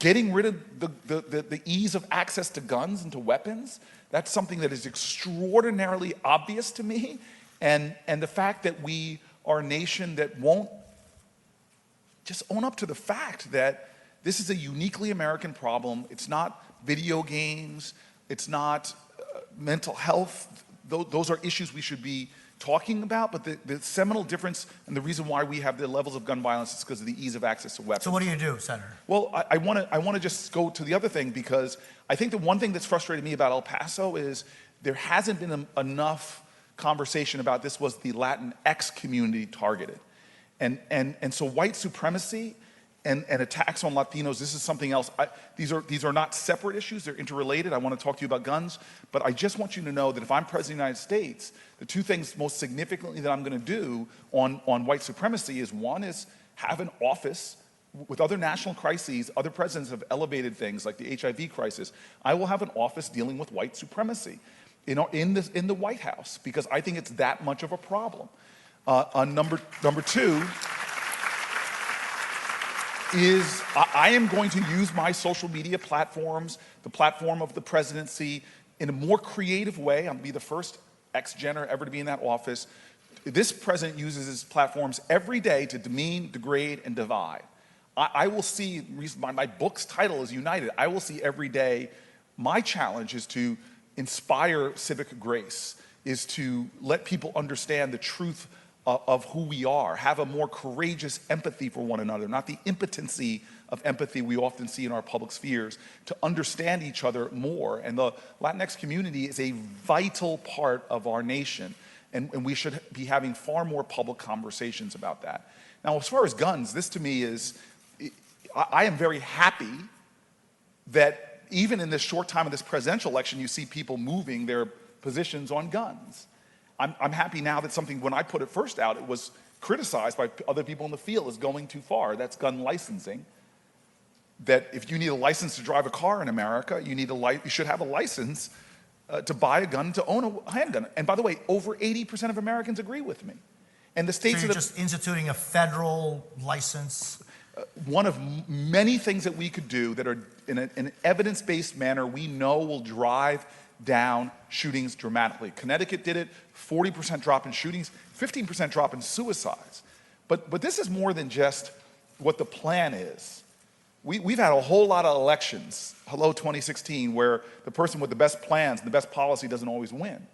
getting rid of the ease of access to guns and to weapons, that's something that is extraordinarily obvious to me. And the fact that we are a nation that won't just own up to the fact that this is a uniquely American problem. It's not video games, it's not mental health. Those are issues we should be talking about, but the seminal difference and the reason why we have the levels of gun violence is because of the ease of access to weapons. So what do you do, Senator? Well, I want to just go to the other thing, because I think the one thing that's frustrated me about El Paso is there hasn't been enough conversation about this was the Latinx community targeted. And so white supremacy and attacks on Latinos, this is something else. These are not separate issues, they're interrelated. I want to talk to you about guns, but I just want you to know that if I'm President of the United States, the two things most significantly that I'm going to do on white supremacy is, one is have an office with other national crises. Other presidents have elevated things like the HIV crisis. I will have an office dealing with white supremacy in the White House, because I think it's that much of a problem. Number two is I am going to use my social media platforms, the platform of the presidency, in a more creative way. I'm going to be the first ex-gener ever to be in that office. This president uses his platforms every day to demean, degrade, and divide. I will see, my book's title is United. I will see every day, my challenge is to inspire civic grace, is to let people understand the truth of who we are, have a more courageous empathy for one another, not the impotency of empathy we often see in our public spheres, to understand each other more. And the Latinx community is a vital part of our nation, and we should be having far more public conversations about that. Now, as far as guns, this to me is, I am very happy that even in this short time of this presidential election, you see people moving their positions on guns. I'm happy now that something, when I put it first out, it was criticized by other people in the field as going too far. That's gun licensing. That if you need a license to drive a car in America, you should have a license to buy a gun, to own a handgun. And by the way, over 80% of Americans agree with me. And the states so you're just instituting a federal license? One of many things that we could do that are in an evidence-based manner we know will drive down shootings dramatically. Connecticut did it, 40% drop in shootings, 15% drop in suicides. But this is more than just what the plan is. We've had a whole lot of elections, hello 2016, where the person with the best plans and the best policy doesn't always win.